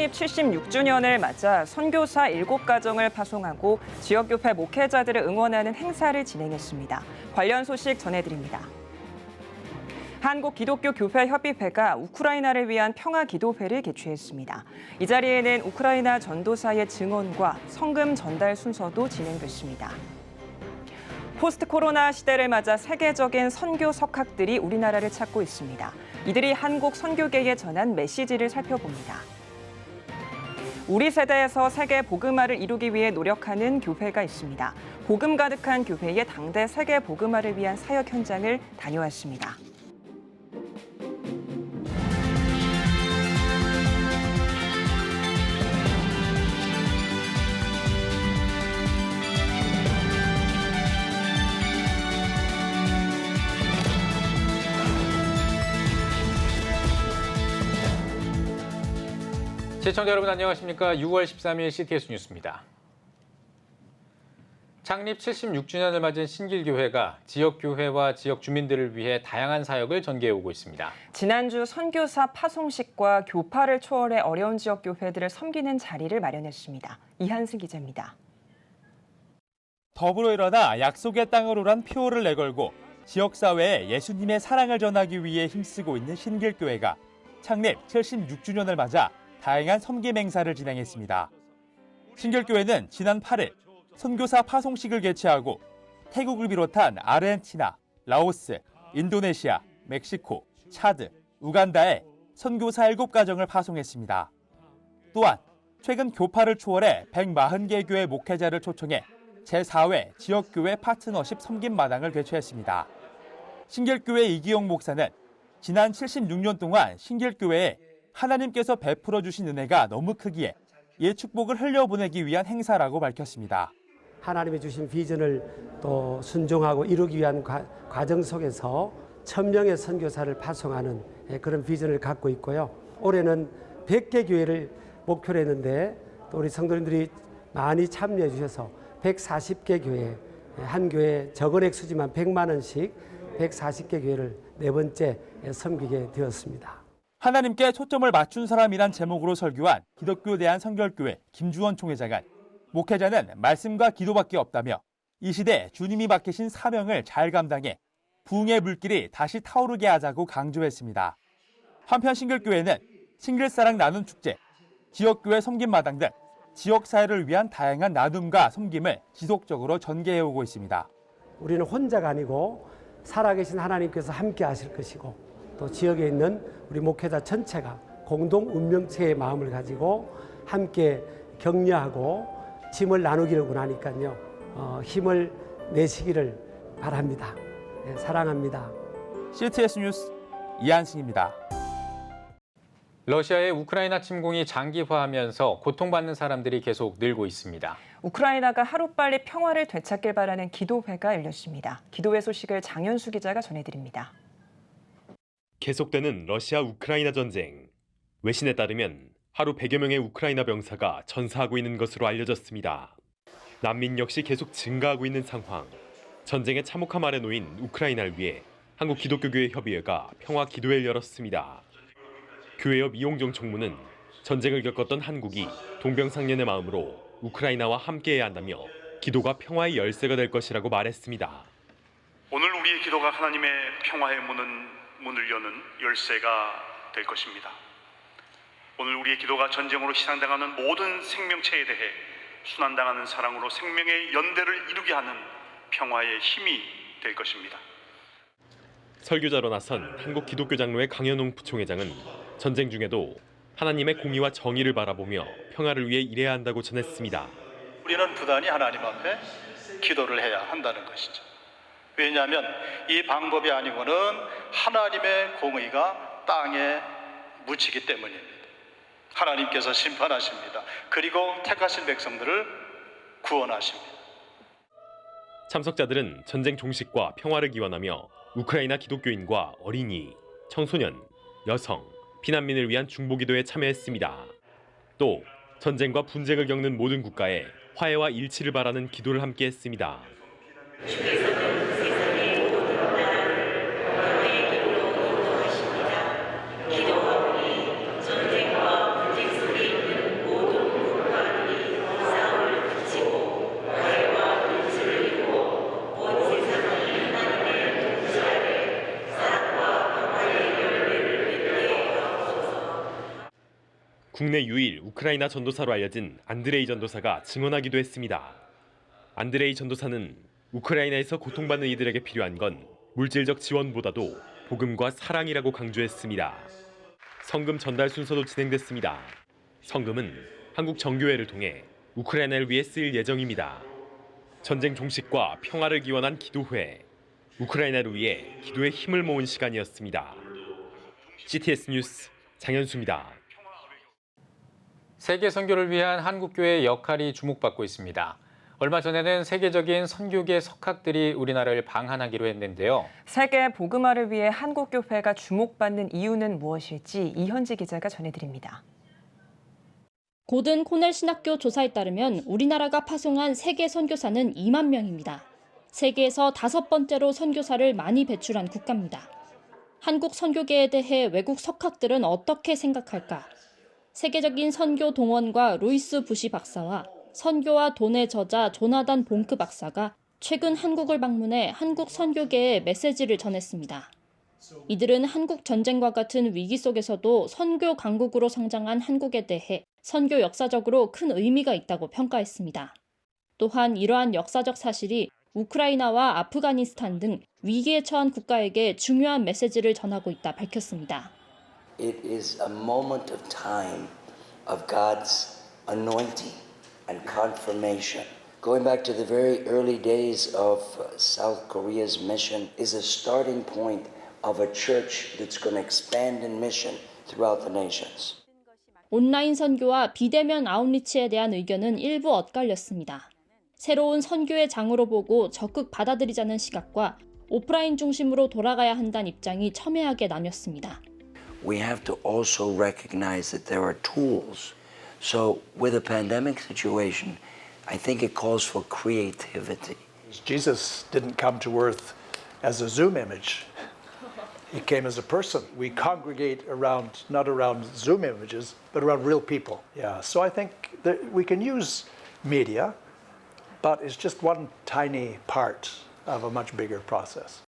창립 76주년을 맞아 선교사 7가정을 파송하고 지역교회 목회자들을 응원하는 행사를 진행했습니다. 관련 소식 전해드립니다. 한국기독교교회협의회가 우크라이나를 위한 평화기도회를 개최했습니다. 이 자리에는 우크라이나 전도사의 증언과 성금 전달 순서도 진행됐습니다. 포스트 코로나 시대를 맞아 세계적인 선교 석학들이 우리나라를 찾고 있습니다. 이들이 한국 선교계에 전한 메시지를 살펴봅니다. 우리 세대에서 세계 복음화를 이루기 위해 노력하는 교회가 있습니다. 복음 가득한 교회의 당대 세계 복음화를 위한 사역 현장을 다녀왔습니다. 시청자 여러분 안녕하십니까? 6월 13일 CTS 뉴스입니다. 창립 76주년을 맞은 신길교회가 지역교회와 지역 주민들을 위해 다양한 사역을 전개해오고 있습니다. 지난주 선교사 파송식과 교파를 초월해 어려운 지역 교회들을 섬기는 자리를 마련했습니다. 이한승 기자입니다. 더불어 일어나 약속의 땅으로란 표어를 내걸고 지역사회에 예수님의 사랑을 전하기 위해 힘쓰고 있는 신길교회가 창립 76주년을 맞아 다양한 섬김 행사를 진행했습니다. 신길교회는 지난 8일 선교사 파송식을 개최하고 태국을 비롯한 아르헨티나, 라오스, 인도네시아, 멕시코, 차드, 우간다에 선교사 7가정을 파송했습니다. 또한 최근 교파를 초월해 140개 교회 목회자를 초청해 제4회 지역교회 파트너십 섬김 마당을 개최했습니다. 신길교회 이기용 목사는 지난 76년 동안 신길교회에 하나님께서 베풀어 주신 은혜가 너무 크기에 이 축복을 흘려보내기 위한 행사라고 밝혔습니다. 하나님이 주신 비전을 또 순종하고 이루기 위한 과정 속에서 1000명의 선교사를 파송하는 그런 비전을 갖고 있고요. 올해는 100개 교회를 목표로 했는데 또 우리 성도님들이 많이 참여해 주셔서 140개 교회, 한 교회에 적은 액수지만 100만 원씩 140개 교회를 네 번째 섬기게 되었습니다. 하나님께 초점을 맞춘 사람이란 제목으로 설교한 기독교 대한성결교회 김주원 총회장은 목회자는 말씀과 기도밖에 없다며 이 시대 주님이 맡기신 사명을 잘 감당해 부흥의 물길이 다시 타오르게 하자고 강조했습니다. 한편 신길교회는 신길사랑 나눔 축제, 지역교회 섬김마당 등 지역사회를 위한 다양한 나눔과 섬김을 지속적으로 전개해오고 있습니다. 우리는 혼자가 아니고 살아계신 하나님께서 함께 하실 것이고 또 지역에 있는 우리 목회자 전체가 공동 운명체의 마음을 가지고 함께 격려하고 짐을 나누기를 원하니까요. 힘을 내시기를 바랍니다. 네, 사랑합니다. CTS 뉴스 이한승입니다. 러시아의 우크라이나 침공이 장기화하면서 고통받는 사람들이 계속 늘고 있습니다. 우크라이나가 하루빨리 평화를 되찾길 바라는 기도회가 열렸습니다. 기도회 소식을 장현수 기자가 전해드립니다. 계속되는 러시아 우크라이나 전쟁. 외신에 따르면 하루 100여 명의 우크라이나 병사가 전사하고 있는 것으로 알려졌습니다. 난민 역시 계속 증가하고 있는 상황. 전쟁의 참혹함 아래 놓인 우크라이나를 위해 한국기독교교회협의회가 평화 기도회를 열었습니다. 교회협 이용정 총무는 전쟁을 겪었던 한국이 동병상련의 마음으로 우크라이나와 함께해야 한다며 기도가 평화의 열쇠가 될 것이라고 말했습니다. 오늘 우리의 기도가 하나님의 평화의 문을 여는 열쇠가 될 것입니다. 오늘 우리의 기도가 전쟁으로 희생당하는 모든 생명체에 대해 순환당하는 사랑으로 생명의 연대를 이루게 하는 평화의 힘이 될 것입니다. 설교자로 나선 한국기독교장로회 강현웅 부총회장은 전쟁 중에도 하나님의 공의와 정의를 바라보며 평화를 위해 일해야 한다고 전했습니다. 우리는 부단히 하나님 앞에 기도를 해야 한다는 것이죠. 왜냐하면 이 방법이 아니고는 하나님의 공의가 땅에 묻히기 때문입니다. 하나님께서 심판하십니다. 그리고 택하신 백성들을 구원하십니다. 참석자들은 전쟁 종식과 평화를 기원하며 우크라이나 기독교인과 어린이, 청소년, 여성, 피난민을 위한 중보기도에 참여했습니다. 또 전쟁과 분쟁을 겪는 모든 국가에 화해와 일치를 바라는 기도를 함께 했습니다. 국내 유일 우크라이나 전도사로 알려진 안드레이 전도사가 증언하기도 했습니다. 안드레이 전도사는 우크라이나에서 고통받는 이들에게 필요한 건 물질적 지원보다도 복음과 사랑이라고 강조했습니다. 성금 전달 순서도 진행됐습니다. 성금은 한국 정교회를 통해 우크라이나를 위해 쓰일 예정입니다. 전쟁 종식과 평화를 기원한 기도회, 우크라이나를 위해 기도의 힘을 모은 시간이었습니다. CTS 뉴스 장현수입니다. 세계 선교를 위한 한국교회의 역할이 주목받고 있습니다. 얼마 전에는 세계적인 선교계 석학들이 우리나라를 방한하기로 했는데요. 세계 복음화를 위해 한국교회가 주목받는 이유는 무엇일지 이현지 기자가 전해드립니다. 고든 코넬 신학교 조사에 따르면 우리나라가 파송한 세계 선교사는 2만 명입니다. 세계에서 5번째로 선교사를 많이 배출한 국가입니다. 한국 선교계에 대해 외국 석학들은 어떻게 생각할까? 세계적인 선교 동원가 루이스 부시 박사와 선교와 돈의 저자 조나단 봉크 박사가 최근 한국을 방문해 한국 선교계에 메시지를 전했습니다. 이들은 한국 전쟁과 같은 위기 속에서도 선교 강국으로 성장한 한국에 대해 선교 역사적으로 큰 의미가 있다고 평가했습니다. 또한 이러한 역사적 사실이 우크라이나와 아프가니스탄 등 위기에 처한 국가에게 중요한 메시지를 전하고 있다 밝혔습니다. It is a moment of time of God's anointing and confirmation. Going back to the very early days of South Korea's mission is a starting point of a church that's going to expand in mission throughout the nations. 온라인 선교와 비대면 아웃리치에 대한 의견은 일부 엇갈렸습니다. 새로운 선교의 장으로 보고 적극 받아들이자는 시각과 오프라인 중심으로 돌아가야 한다는 입장이 첨예하게 나뉘었습니다. We have to also recognize that there are tools. So with a pandemic situation, I think it calls for creativity. Jesus didn't come to earth as a Zoom image. He came as a person. We congregate around, not around Zoom images, but around real people. Yeah, so I think that we can use media, but it's just one tiny part of a much bigger process.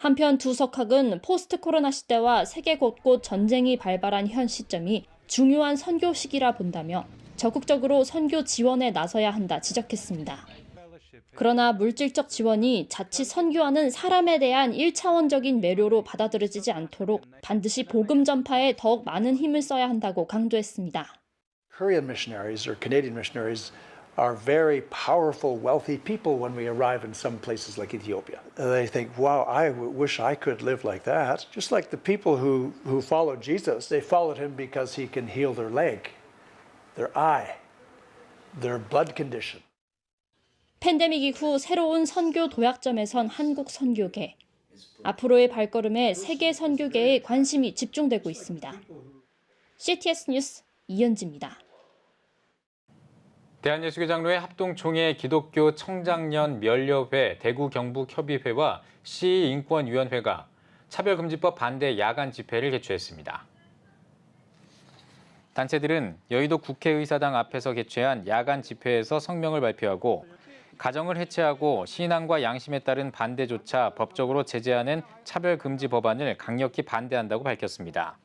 한편 두 석학은 포스트 코로나 시대와 세계 곳곳 전쟁이 발발한 현 시점이 중요한 선교 시기라 본다며 적극적으로 선교 지원에 나서야 한다 지적했습니다. 그러나 물질적 지원이 자칫 선교하는 사람에 대한 1차원적인 매료로 받아들여지지 않도록 반드시 복음 전파에 더욱 많은 힘을 써야 한다고 강조했습니다. Korean missionaries or Canadian missionaries are very powerful, wealthy people when we arrive in some places like Ethiopia. They think, wow, I wish I could live like that. Just like the people who followed Jesus, they followed him because he can heal their leg, their eye, their blood condition. 팬데믹 이후 새로운 선교 도약점에 선 한국 선교계. 앞으로의 발걸음에 세계 선교계에 관심이 집중되고 있습니다. CTS 뉴스 이현지입니다. 대한예수교장로회 합동총회 기독교 청장년 멸려회 대구 경북협의회와 시인권위원회가 차별금지법 반대 야간 집회를 개최했습니다. 단체들은 여의도 국회의사당 앞에서 개최한 야간 집회에서 성명을 발표하고 가정을 해체하고 신앙과 양심에 따른 반대조차 법적으로 제재하는 차별금지 법안을 강력히 반대한다고 밝혔습니다.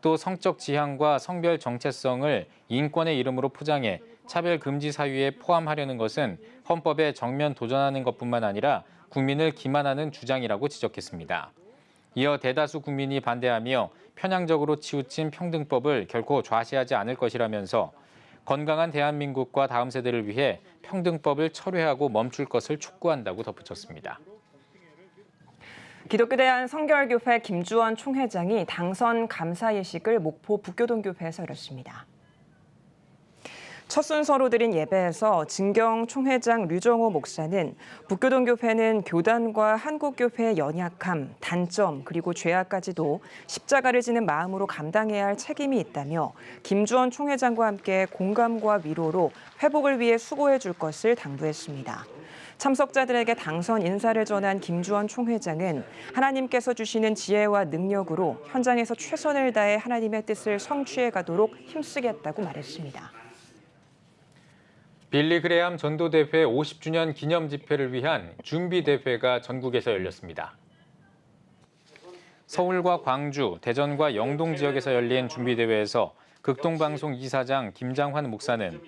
또 성적 지향과 성별 정체성을 인권의 이름으로 포장해 차별금지 사유에 포함하려는 것은 헌법에 정면 도전하는 것뿐만 아니라 국민을 기만하는 주장이라고 지적했습니다. 이어 대다수 국민이 반대하며 편향적으로 치우친 평등법을 결코 좌시하지 않을 것이라면서 건강한 대한민국과 다음 세대를 위해 평등법을 철회하고 멈출 것을 촉구한다고 덧붙였습니다. 기독교 대한성결교회 김주원 총회장이 당선 감사 예식을 목포 북교동교회에서 열었습니다. 첫 순서로 드린 예배에서 진경 총회장 류정호 목사는 북교동교회는 교단과 한국교회의 연약함, 단점 그리고 죄악까지도 십자가를 지는 마음으로 감당해야 할 책임이 있다며 김주원 총회장과 함께 공감과 위로로 회복을 위해 수고해 줄 것을 당부했습니다. 참석자들에게 당선 인사를 전한 김주원 총회장은 하나님께서 주시는 지혜와 능력으로 현장에서 최선을 다해 하나님의 뜻을 성취해 가도록 힘쓰겠다고 말했습니다. 빌리 그레함 전도대회 50주년 기념 집회를 위한 준비대회가 전국에서 열렸습니다. 서울과 광주, 대전과 영동 지역에서 열린 준비대회에서 극동방송 이사장 김장환 목사는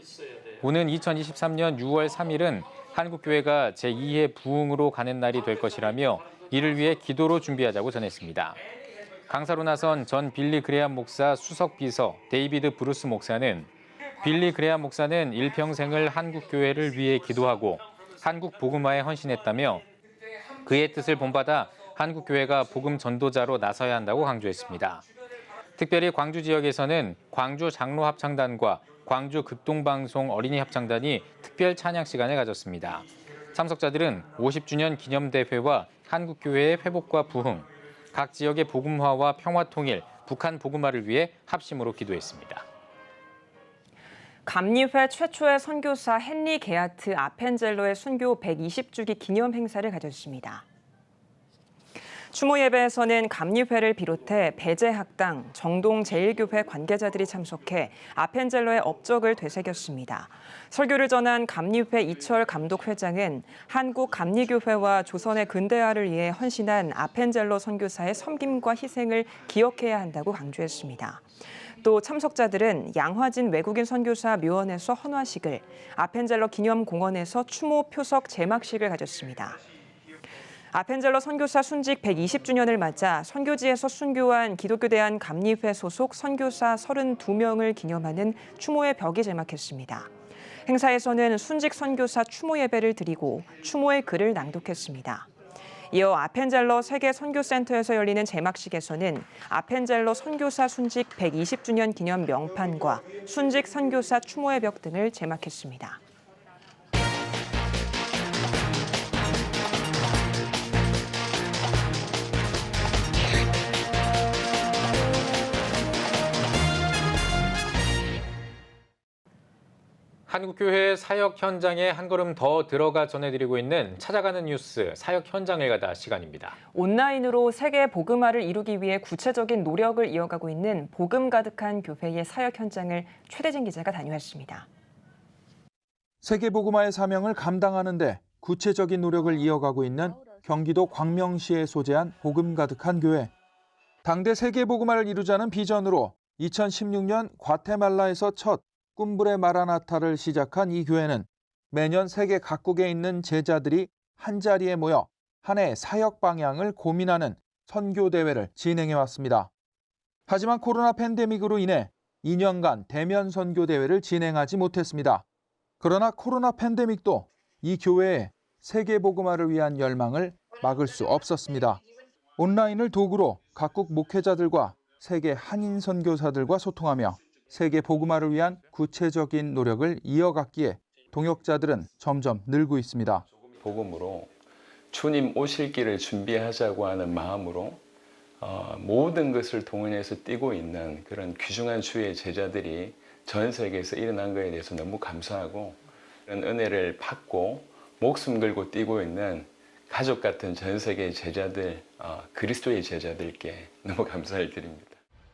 오는 2023년 6월 3일은 한국교회가 제2의 부흥으로 가는 날이 될 것이라며 이를 위해 기도로 준비하자고 전했습니다. 강사로 나선 전 빌리 그레함 목사 수석 비서 데이비드 브루스 목사는 빌리 그레함 목사는 일평생을 한국교회를 위해 기도하고 한국 복음화에 헌신했다며 그의 뜻을 본받아 한국교회가 복음 전도자로 나서야 한다고 강조했습니다. 특별히 광주 지역에서는 광주 장로합창단과 광주 극동방송 어린이 합창단이 특별 찬양 시간을 가졌습니다. 참석자들은 50주년 기념대회와 한국교회의 회복과 부흥, 각 지역의 복음화와 평화통일, 북한 복음화를 위해 합심으로 기도했습니다. 감리회 최초의 선교사 헨리 게아트 아펜젤로의 순교 120주기 기념 행사를 가졌습니다. 추모 예배에서는 감리회를 비롯해 배재학당, 정동제일교회 관계자들이 참석해 아펜젤로의 업적을 되새겼습니다. 설교를 전한 감리회 이철 감독회장은 한국 감리교회와 조선의 근대화를 위해 헌신한 아펜젤로 선교사의 섬김과 희생을 기억해야 한다고 강조했습니다. 또 참석자들은 양화진 외국인 선교사 묘원에서 헌화식을, 아펜젤로 기념공원에서 추모 표석 제막식을 가졌습니다. 아펜젤로 선교사 순직 120주년을 맞아 선교지에서 순교한 기독교 대한 감리회 소속 선교사 32명을 기념하는 추모의 벽이 제막했습니다. 행사에서는 순직 선교사 추모 예배를 드리고 추모의 글을 낭독했습니다. 이어 아펜젤로 세계 선교센터에서 열리는 제막식에서는 아펜젤로 선교사 순직 120주년 기념 명판과 순직 선교사 추모의 벽 등을 제막했습니다. 한국교회 사역 현장에 한 걸음 더 들어가 전해드리고 있는 찾아가는 뉴스 사역 현장을 가다 시간입니다. 온라인으로 세계 복음화를 이루기 위해 구체적인 노력을 이어가고 있는 복음 가득한 교회의 사역 현장을 최대진 기자가 다녀왔습니다. 세계 복음화의 사명을 감당하는 데 구체적인 노력을 이어가고 있는 경기도 광명시에 소재한 복음 가득한 교회. 당대 세계 복음화를 이루자는 비전으로 2016년 과테말라에서 첫 꿈브레 마라나타를 시작한 이 교회는 매년 세계 각국에 있는 제자들이 한자리에 모여 한 해 사역 방향을 고민하는 선교 대회를 진행해 왔습니다. 하지만 코로나 팬데믹으로 인해 2년간 대면 선교 대회를 진행하지 못했습니다. 그러나 코로나 팬데믹도 이 교회의 세계 복음화를 위한 열망을 막을 수 없었습니다. 온라인을 도구로 각국 목회자들과 세계 한인 선교사들과 소통하며 세계 복음화를 위한 구체적인 노력을 이어갔기에 동역자들은 점점 늘고 있습니다. 복음으로 주님 오실 길을 준비하자고 하는 마음으로 모든 것을 동원해서 뛰고 있는 그런 귀중한 주의 제자들이 전 세계에서 일어난 것에 대해서 너무 감사하고 그런 은혜를 받고 목숨 걸고 뛰고 있는 가족 같은 전 세계의 제자들, 그리스도의 제자들께 너무 감사를 드립니다.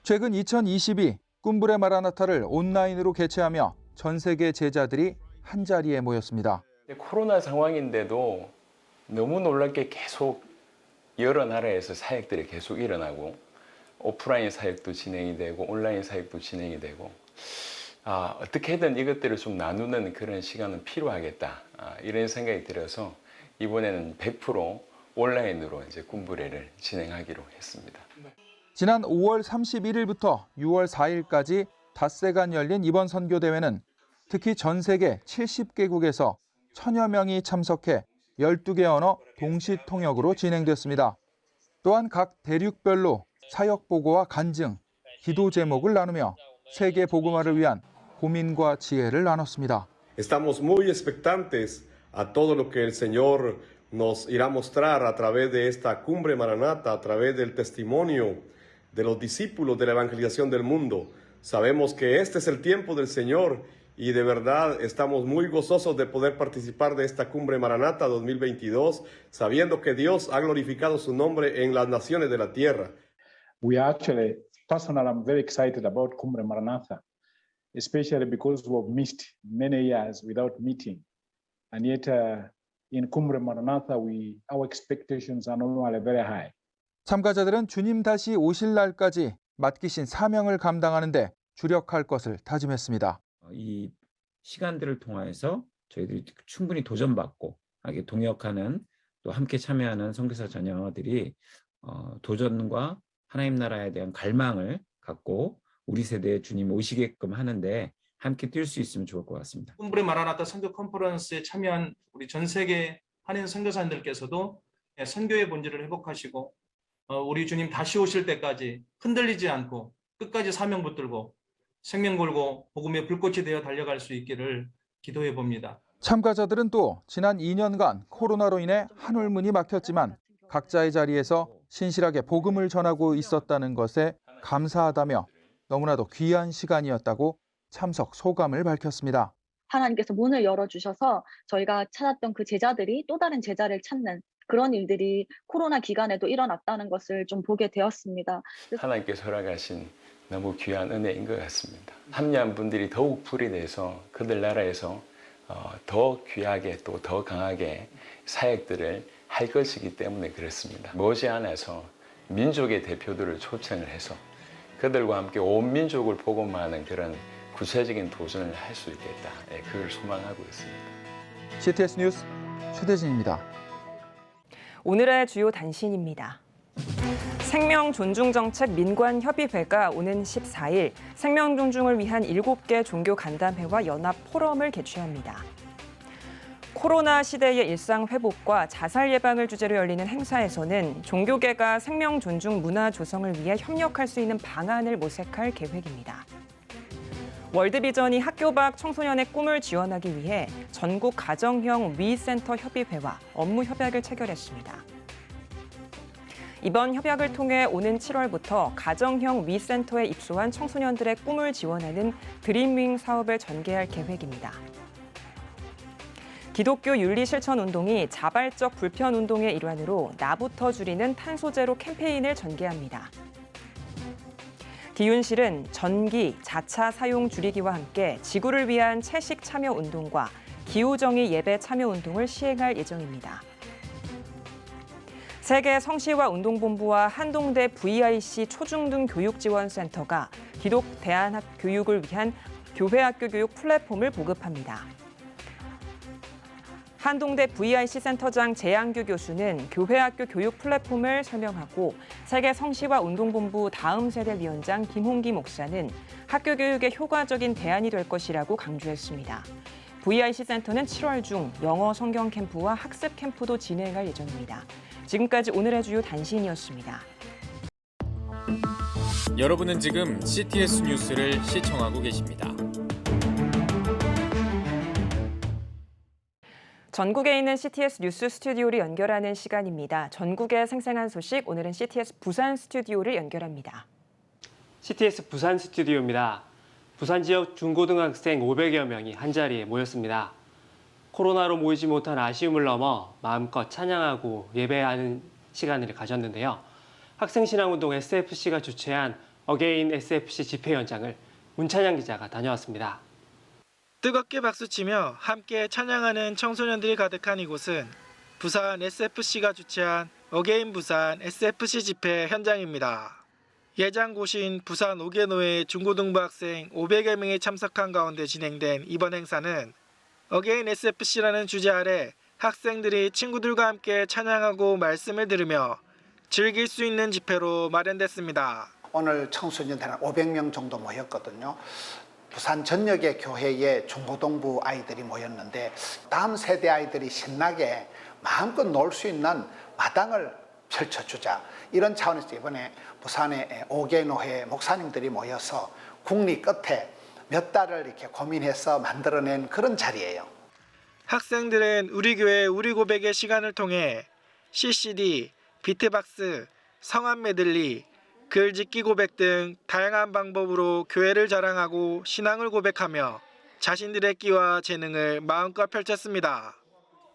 최근 2022 꿈브레 마라나타를 온라인으로 개최하며 전 세계 제자들이 한자리에 모였습니다. 코로나 상황인데도 너무 놀랍게 계속 여러 나라에서 사역들이 계속 일어나고 오프라인 사역도 진행이 되고 온라인 사역도 진행이 되고 어떻게든 이것들을 좀 나누는 그런 시간은 필요하겠다 이런 생각이 들어서 이번에는 100% 온라인으로 이제 꿈브레를 진행하기로 했습니다. 지난 5월 31일부터 6월 4일까지 닷새간 열린 이번 선교대회는 특히 전 세계 70개국에서 1000여 명이 참석해 12개 언어 동시 통역으로 진행됐습니다. 또한 각 대륙별로 사역 보고와 간증, 기도 제목을 나누며 세계 복음화를 위한 고민과 지혜를 나눴습니다. Estamos muy expectantes a todo lo que el Señor nos irá a mostrar a través de esta cumbre Maranata, a través del testimonio de los discípulos de la evangelización del mundo. Sabemos que este es el tiempo del Señor y de verdad estamos muy gozosos de poder participar de esta cumbre Maranata 2022, sabiendo que Dios ha glorificado su nombre en las naciones de la tierra. We are actually, personally, I'm very excited about Cumbre Maranatha, especially because we've missed many years without meeting. And yet in Cumbre Maranatha, our expectations are normally very high. 참가자들은 주님 다시 오실 날까지 맡기신 사명을 감당하는데 주력할 것을 다짐했습니다. 이 시간들을 통해서 저희들이 충분히 도전받고 동역하는 또 함께 참여하는 선교사 자녀들이 도전과 하나님 나라에 대한 갈망을 갖고 우리 세대에 주님 오시게끔 하는데 함께 뛸 수 있으면 좋을 것 같습니다. 쿰브레 마라나타 선교 컨퍼런스에 참여한 우리 전 세계 한인 선교사님들께서도 선교의 본질을 회복하시고 우리 주님 다시 오실 때까지 흔들리지 않고 끝까지 사명 붙들고 생명 걸고 복음의 불꽃이 되어 달려갈 수 있기를 기도해 봅니다. 참가자들은 또 지난 2년간 코로나로 인해 한울문이 막혔지만 각자의 자리에서 신실하게 복음을 전하고 있었다는 것에 감사하다며 너무나도 귀한 시간이었다고 참석 소감을 밝혔습니다. 하나님께서 문을 열어주셔서 저희가 찾았던 그 제자들이 또 다른 제자를 찾는 그런 일들이 코로나 기간에도 일어났다는 것을 좀 보게 되었습니다. 하나님께서 허락하신 너무 귀한 은혜인 것 같습니다. 합리한 분들이 더욱 불이 돼서 그들 나라에서 더 귀하게 또 더 강하게 사역들을 할 것이기 때문에 그렇습니다. 머지않아서 민족의 대표들을 초청을 해서 그들과 함께 온 민족을 복음하는 그런 구체적인 도전을 할 수 있겠다. 그걸 소망하고 있습니다. CTS 뉴스 최대진입니다. 오늘의 주요 단신입니다. 생명 존중 정책 민관협의회가 오는 14일 생명 존중을 위한 7개 종교 간담회와 연합 포럼을 개최합니다. 코로나 시대의 일상 회복과 자살 예방을 주제로 열리는 행사에서는 종교계가 생명 존중 문화 조성을 위해 협력할 수 있는 방안을 모색할 계획입니다. 월드비전이 학교 밖 청소년의 꿈을 지원하기 위해 전국 가정형 위센터 협의회와 업무 협약을 체결했습니다. 이번 협약을 통해 오는 7월부터 가정형 위센터에 입소한 청소년들의 꿈을 지원하는 드림윙 사업을 전개할 계획입니다. 기독교 윤리실천운동이 자발적 불편운동의 일환으로 나부터 줄이는 탄소제로 캠페인을 전개합니다. 기윤실은 전기, 자차 사용 줄이기와 함께 지구를 위한 채식 참여 운동과 기후정의 예배 참여 운동을 시행할 예정입니다. 세계 성시와 운동본부와 한동대 VIC 초중등 교육지원센터가 기독 대안학 교육을 위한 교회학교 교육 플랫폼을 보급합니다. 한동대 VIC 센터장 재양규 교수는 교회학교 교육 플랫폼을 설명하고 세계 성시와 운동본부 다음 세대 위원장 김홍기 목사는 학교 교육의 효과적인 대안이 될 것이라고 강조했습니다. VIC 센터는 7월 중 영어 성경 캠프와 학습 캠프도 진행할 예정입니다. 지금까지 오늘의 주요 단신이었습니다. 여러분은 지금 CTS 뉴스를 시청하고 계십니다. 전국에 있는 CTS 뉴스 스튜디오를 연결하는 시간입니다. 전국의 생생한 소식, 오늘은 CTS 부산 스튜디오를 연결합니다. CTS 부산 스튜디오입니다. 부산 지역 중고등학생 500여 명이 한자리에 모였습니다. 코로나로 모이지 못한 아쉬움을 넘어 마음껏 찬양하고 예배하는 시간을 가졌는데요. 학생신앙운동 SFC가 주최한 어게인 SFC 집회 현장을 문찬양 기자가 다녀왔습니다. 뜨겁게 박수치며 함께 찬양하는 청소년들이 가득한 이곳은 부산 SFC가 주최한 어게인 부산 SFC 집회 현장입니다. 예장고시인 부산 오개노의 중고등부 학생 500여 명이 참석한 가운데 진행된 이번 행사는 어게인 SFC라는 주제 아래 학생들이 친구들과 함께 찬양하고 말씀을 들으며 즐길 수 있는 집회로 마련됐습니다. 오늘 청소년들 한 500명 정도 모였거든요. 부산 전역의 교회에 중고등부 아이들이 모였는데 다음 세대 아이들이 신나게 마음껏 놀 수 있는 마당을 펼쳐주자. 이런 차원에서 이번에 부산의 오개노회 목사님들이 모여서 국리 끝에 몇 달을 이렇게 고민해서 만들어낸 그런 자리예요. 학생들은 우리 교회 우리 고백의 시간을 통해 CCD, 비트박스, 성안 메들리, 글짓기 고백 등 다양한 방법으로 교회를 자랑하고 신앙을 고백하며 자신들의 끼와 재능을 마음껏 펼쳤습니다.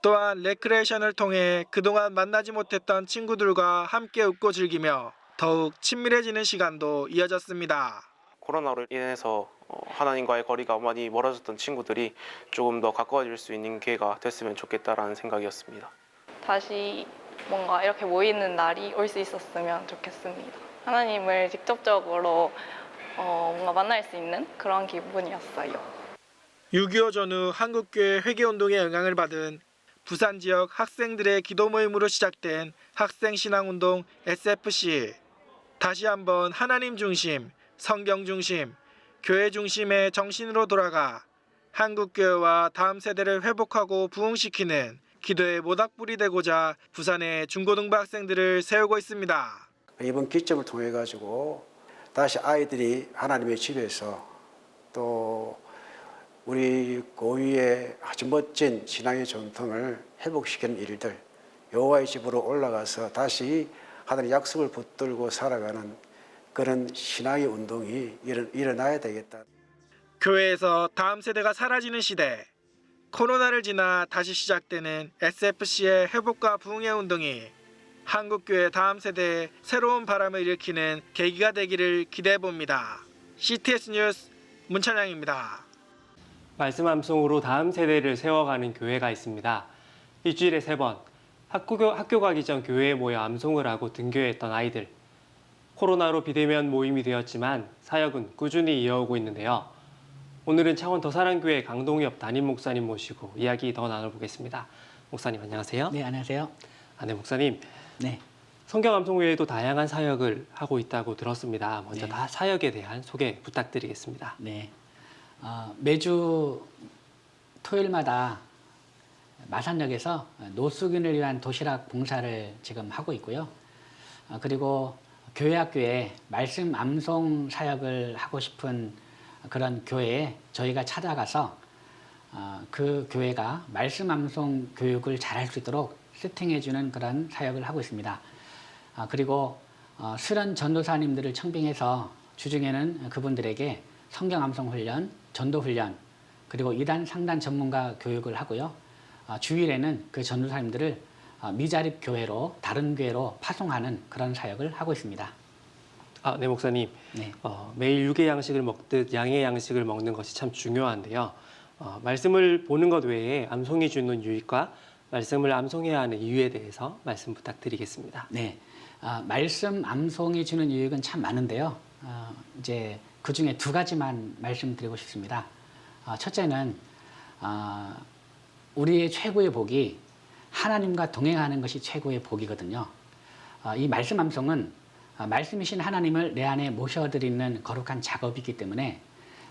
또한 레크레이션을 통해 그동안 만나지 못했던 친구들과 함께 웃고 즐기며 더욱 친밀해지는 시간도 이어졌습니다. 코로나로 인해서 하나님과의 거리가 많이 멀어졌던 친구들이 조금 더 가까워질 수 있는 기회가 됐으면 좋겠다라는 생각이었습니다. 다시 뭔가 이렇게 모이는 날이 올 수 있었으면 좋겠습니다. 하나님을 직접적으로 뭔가 만날 수 있는 그런 기분이었어요. 6.25 전후 한국교회 회개운동의 영향을 받은 부산 지역 학생들의 기도 모임으로 시작된 학생신앙운동 SFC. 다시 한번 하나님 중심, 성경 중심, 교회 중심의 정신으로 돌아가 한국교회와 다음 세대를 회복하고 부흥시키는 기도의 모닥불이 되고자 부산의 중고등부 학생들을 세우고 있습니다. 이번 기점을 통해 가지고 다시 아이들이 하나님의 집에서 또 우리 고유의 아주 멋진 신앙의 전통을 회복시키는 일들, 여호와의 집으로 올라가서 다시 하나님의 약속을 붙들고 살아가는 그런 신앙의 운동이 일어나야 되겠다. 교회에서 다음 세대가 사라지는 시대, 코로나를 지나 다시 시작되는 SFC의 회복과 부흥의 운동이 한국교회 다음 세대에 새로운 바람을 일으키는 계기가 되기를 기대해봅니다. CTS 뉴스 문찬양입니다. 말씀 암송으로 다음 세대를 세워가는 교회가 있습니다. 일주일에 3번 학교 가기 전 교회에 모여 암송을 하고 등교했던 아이들. 코로나로 비대면 모임이 되었지만 사역은 꾸준히 이어오고 있는데요. 오늘은 창원 더사랑교회 강동엽 담임 목사님 모시고 이야기 더 나눠보겠습니다. 목사님 안녕하세요. 네, 안녕하세요. 네, 목사님. 네. 성경 암송 외에도 다양한 사역을 하고 있다고 들었습니다. 먼저 네. 다 사역에 대한 소개 부탁드리겠습니다. 네. 매주 토요일마다 마산역에서 노숙인을 위한 도시락 봉사를 지금 하고 있고요. 그리고 교회학교에 말씀 암송 사역을 하고 싶은 그런 교회에 저희가 찾아가서 그 교회가 말씀 암송 교육을 잘할 수 있도록 세팅해주는 그런 사역을 하고 있습니다. 그리고 수련 전도사님들을 청빙해서 주중에는 그분들에게 성경 암송 훈련, 전도 훈련, 그리고 이단 상단 전문가 교육을 하고요. 주일에는 그 전도사님들을 미자립 교회로 다른 교회로 파송하는 그런 사역을 하고 있습니다. 네, 목사님. 네. 매일 육의 양식을 먹듯 양의 양식을 먹는 것이 참 중요한데요. 말씀을 보는 것 외에 암송이 주는 유익과 말씀을 암송해야 하는 이유에 대해서 말씀 부탁드리겠습니다. 네, 말씀 암송이 주는 유익은 참 많은데요. 이제 그 중에 2가지만 말씀드리고 싶습니다. 첫째는 우리의 최고의 복이 하나님과 동행하는 것이 최고의 복이거든요. 이 말씀 암송은 말씀이신 하나님을 내 안에 모셔드리는 거룩한 작업이기 때문에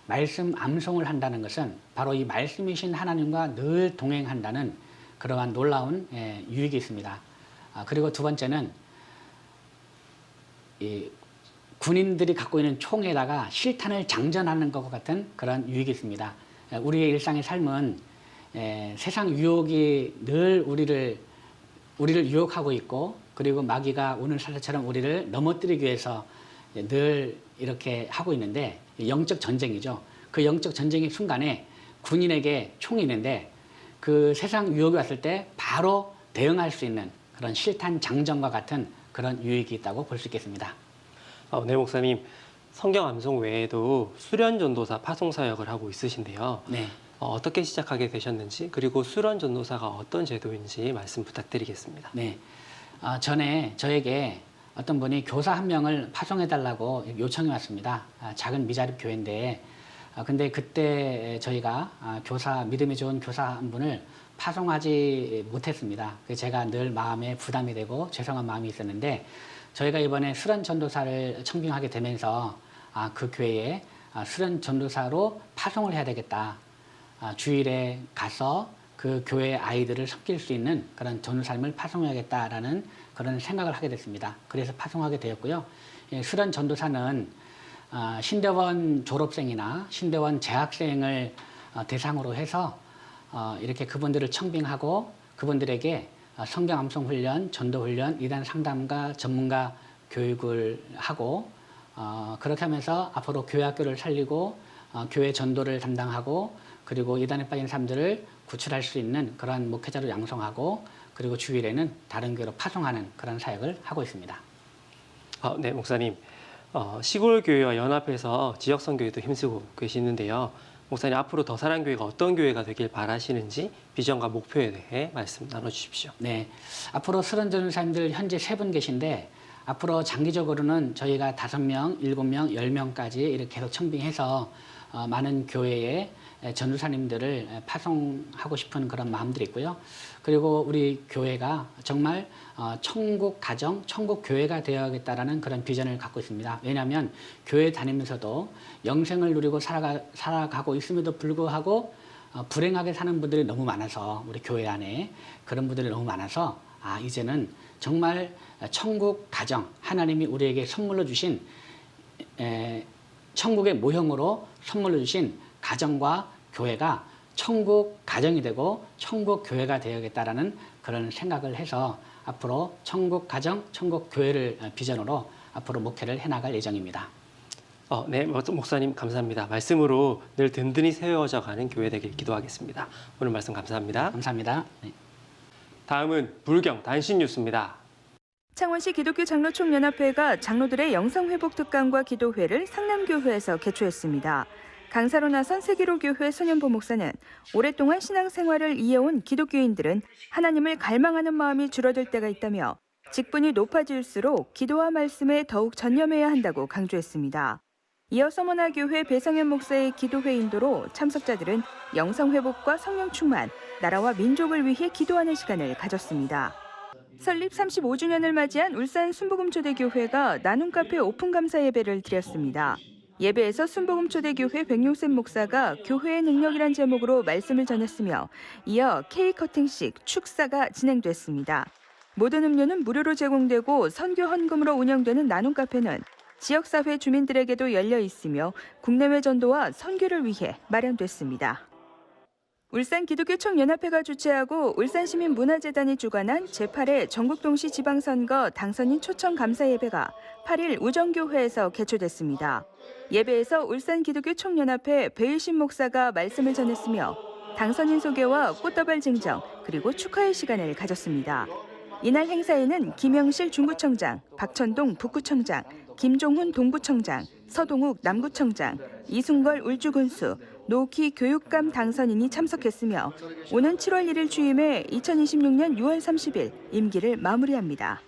말씀 암송을 한다는 것은 바로 이 말씀이신 하나님과 늘 동행한다는 그러한 놀라운 유익이 있습니다. 그리고 2번째는 이 군인들이 갖고 있는 총에다가 실탄을 장전하는 것과 같은 그런 유익이 있습니다. 우리의 일상의 삶은 세상 유혹이 늘 우리를 유혹하고 있고, 그리고 마귀가 오늘 사자처럼 우리를 넘어뜨리기 위해서 늘 이렇게 하고 있는데, 영적 전쟁이죠. 그 영적 전쟁의 순간에 군인에게 총이 있는데 그 세상 유혹이 왔을 때 바로 대응할 수 있는 그런 실탄 장전과 같은 그런 유익이 있다고 볼 수 있겠습니다. 네, 목사님. 성경 암송 외에도 수련 전도사 파송 사역을 하고 있으신데요. 네. 어떻게 시작하게 되셨는지, 그리고 수련 전도사가 어떤 제도인지 말씀 부탁드리겠습니다. 네. 전에 저에게 어떤 분이 교사 1명을 파송해달라고 요청이 왔습니다. 작은 미자립 교회인데, 근데 그때 저희가 믿음이 좋은 교사 한 분을 파송하지 못했습니다. 제가 늘 마음에 부담이 되고 죄송한 마음이 있었는데, 저희가 이번에 수련 전도사를 청빙하게 되면서 그 교회에 수련 전도사로 파송을 해야 되겠다. 주일에 가서 그 교회 아이들을 섬길 수 있는 그런 전도사님을 파송해야겠다라는 그런 생각을 하게 됐습니다. 그래서 파송하게 되었고요. 수련 전도사는 신대원 졸업생이나 신대원 재학생을 대상으로 해서 이렇게 그분들을 청빙하고 그분들에게 성경 암송 훈련, 전도 훈련, 이단 상담가 전문가 교육을 하고 그렇게 하면서 앞으로 교회 학교를 살리고 교회 전도를 담당하고 그리고 이단에 빠진 사람들을 구출할 수 있는 그러한 목회자로 양성하고 그리고 주일에는 다른 교회로 파송하는 그런 사역을 하고 있습니다. 네, 목사님. 시골 교회와 연합해서 지역 선교에도 힘쓰고 계시는데요. 목사님, 앞으로 더사랑교회가 어떤 교회가 되길 바라시는지 비전과 목표에 대해 말씀 나눠주십시오. 네, 앞으로 수련 전도사님들 현재 3분 계신데 앞으로 장기적으로는 저희가 5명, 7명, 10명까지 이렇게 계속 청빙해서 많은 교회에 전도사님들을 파송하고 싶은 그런 마음들이 있고요. 그리고 우리 교회가 정말 천국 가정, 천국 교회가 되어야겠다라는 그런 비전을 갖고 있습니다. 왜냐하면 교회 다니면서도 영생을 누리고 살아가고 있음에도 불구하고 불행하게 사는 분들이 너무 많아서 우리 교회 안에 그런 분들이 너무 많아서 이제는 정말 천국 가정, 하나님이 우리에게 선물로 주신 천국의 모형으로 선물로 주신 가정과 교회가 천국 가정이 되고 천국 교회가 되어야겠다라는 그런 생각을 해서 앞으로 천국 가정, 천국 교회를 비전으로 앞으로 목회를 해나갈 예정입니다. 네, 목사님 감사합니다. 말씀으로 늘 든든히 세워져 가는 교회 되길 기도하겠습니다. 오늘 말씀 감사합니다. 감사합니다. 네. 다음은 불경 단신 뉴스입니다. 창원시 기독교 장로총연합회가 장로들의 영성회복 특강과 기도회를 상남교회에서 개최했습니다. 강사로 나선 세기로교회 손현보 목사는 오랫동안 신앙생활을 이어온 기독교인들은 하나님을 갈망하는 마음이 줄어들 때가 있다며 직분이 높아질수록 기도와 말씀에 더욱 전념해야 한다고 강조했습니다. 이어 서머나교회 배성현 목사의 기도회 인도로 참석자들은 영성회복과 성령 충만, 나라와 민족을 위해 기도하는 시간을 가졌습니다. 설립 35주년을 맞이한 울산 순복음초대교회가 나눔카페 오픈감사 예배를 드렸습니다. 예배에서 순복음초대교회 백용셉 목사가 교회의 능력이란 제목으로 말씀을 전했으며 이어 케이크 커팅식 축사가 진행됐습니다. 모든 음료는 무료로 제공되고 선교 헌금으로 운영되는 나눔카페는 지역사회 주민들에게도 열려 있으며 국내외 전도와 선교를 위해 마련됐습니다. 울산 기독교총연합회가 주최하고 울산시민문화재단이 주관한 제8회 전국동시 지방선거 당선인 초청 감사 예배가 8일 우정교회에서 개최됐습니다. 예배에서 울산 기독교총연합회 배일신 목사가 말씀을 전했으며 당선인 소개와 꽃다발 증정 그리고 축하의 시간을 가졌습니다. 이날 행사에는 김영실 중구청장, 박천동 북구청장, 김종훈 동구청장, 서동욱 남구청장, 이순걸 울주군수, 노키 교육감 당선인이 참석했으며 오는 7월 1일 취임해 2026년 6월 30일 임기를 마무리합니다.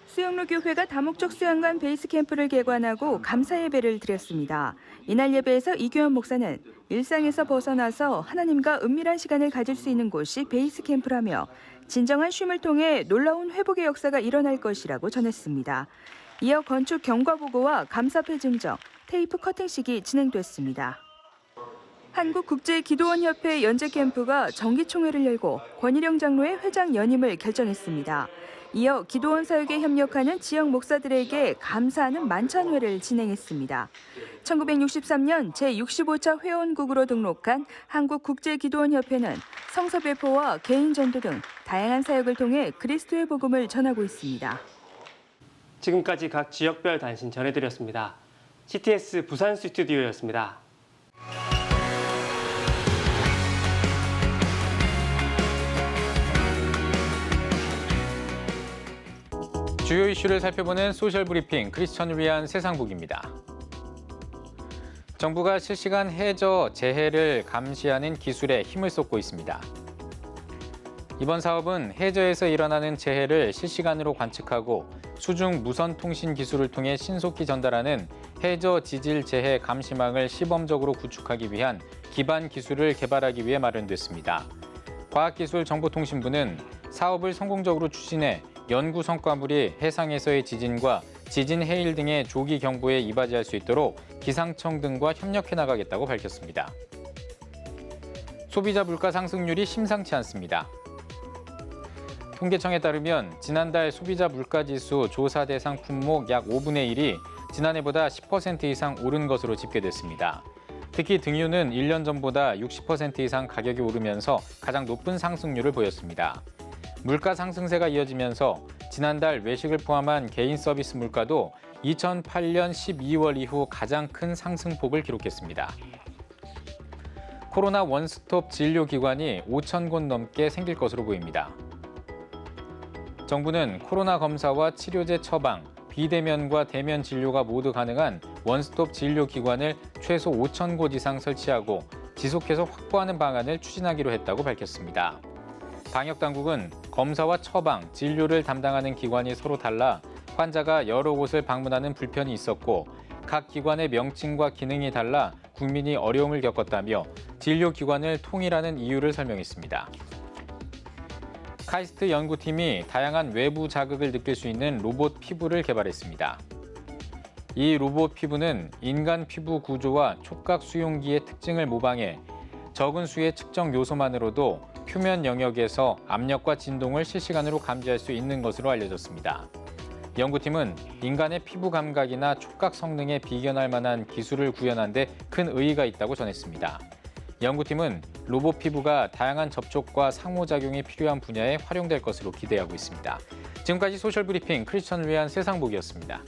수영로교회가 다목적 수양관 베이스 캠프를 개관하고 감사 예배를 드렸습니다. 이날 예배에서 이규현 목사는 일상에서 벗어나서 하나님과 은밀한 시간을 가질 수 있는 곳이 베이스 캠프라며 진정한 쉼을 통해 놀라운 회복의 역사가 일어날 것이라고 전했습니다. 이어 건축 경과보고와 감사패 증정, 테이프 커팅식이 진행됐습니다. 한국국제기도원협회 연재캠프가 정기총회를 열고 권일영 장로의 회장 연임을 결정했습니다. 이어 기도원 사역에 협력하는 지역 목사들에게 감사하는 만찬회를 진행했습니다. 1963년 제65차 회원국으로 등록한 한국국제기도원협회는 성서 배포와 개인 전도 등 다양한 사역을 통해 그리스도의 복음을 전하고 있습니다. 지금까지 각 지역별 단신 전해드렸습니다. CTS 부산 스튜디오였습니다. 주요 이슈를 살펴보는 소셜 브리핑 크리스천을 위한 세상북입니다. 정부가 실시간 해저 재해를 감시하는 기술에 힘을 쏟고 있습니다. 이번 사업은 해저에서 일어나는 재해를 실시간으로 관측하고 수중 무선 통신 기술을 통해 신속히 전달하는 해저 지질 재해 감시망을 시범적으로 구축하기 위한 기반 기술을 개발하기 위해 마련됐습니다. 과학기술정보통신부는 사업을 성공적으로 추진해 연구 성과물이 해상에서의 지진과 지진 해일 등의 조기 경보에 이바지할 수 있도록 기상청 등과 협력해 나가겠다고 밝혔습니다. 소비자 물가 상승률이 심상치 않습니다. 통계청에 따르면 지난달 소비자 물가지수 조사 대상 품목 약 5분의 1이 지난해보다 10% 이상 오른 것으로 집계됐습니다. 특히 등유는 1년 전보다 60% 이상 가격이 오르면서 가장 높은 상승률을 보였습니다. 물가 상승세가 이어지면서 지난달 외식을 포함한 개인 서비스 물가도 2008년 12월 이후 가장 큰 상승폭을 기록했습니다. 코로나 원스톱 진료기관이 5천 곳 넘게 생길 것으로 보입니다. 정부는 코로나 검사와 치료제 처방, 비대면과 대면 진료가 모두 가능한 원스톱 진료기관을 최소 5천 곳 이상 설치하고 지속해서 확보하는 방안을 추진하기로 했다고 밝혔습니다. 방역당국은 검사와 처방, 진료를 담당하는 기관이 서로 달라 환자가 여러 곳을 방문하는 불편이 있었고 각 기관의 명칭과 기능이 달라 국민이 어려움을 겪었다며 진료기관을 통일하는 이유를 설명했습니다. 카이스트 연구팀이 다양한 외부 자극을 느낄 수 있는 로봇 피부를 개발했습니다. 이 로봇 피부는 인간 피부 구조와 촉각 수용기의 특징을 모방해 적은 수의 측정 요소만으로도 표면 영역에서 압력과 진동을 실시간으로 감지할 수 있는 것으로 알려졌습니다. 연구팀은 인간의 피부 감각이나 촉각 성능에 비견할 만한 기술을 구현한 데 큰 의의가 있다고 전했습니다. 연구팀은 로봇 피부가 다양한 접촉과 상호작용이 필요한 분야에 활용될 것으로 기대하고 있습니다. 지금까지 소셜브리핑 크리스천을 위한 세상보기였습니다.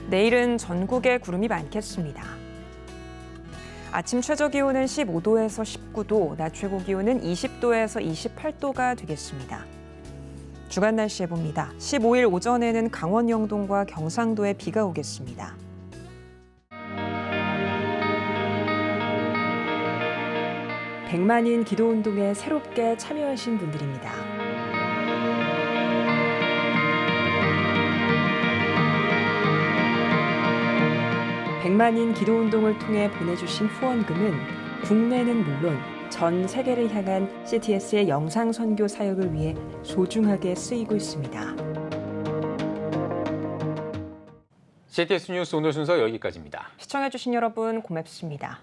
내일은 전국에 구름이 많겠습니다. 아침 최저 기온은 15도에서 19도, 낮 최고 기온은 20도에서 28도가 되겠습니다. 주간 날씨 해봅니다. 15일 오전에는 강원 영동과 경상도에 비가 오겠습니다. 백만인 기도운동에 새롭게 참여하신 분들입니다. 백만인 기도운동을 통해 보내주신 후원금은 국내는 물론 전 세계를 향한 CTS의 영상 선교 사역을 위해 소중하게 쓰이고 있습니다. CTS 뉴스 오늘 순서 여기까지입니다. 시청해주신 여러분 고맙습니다.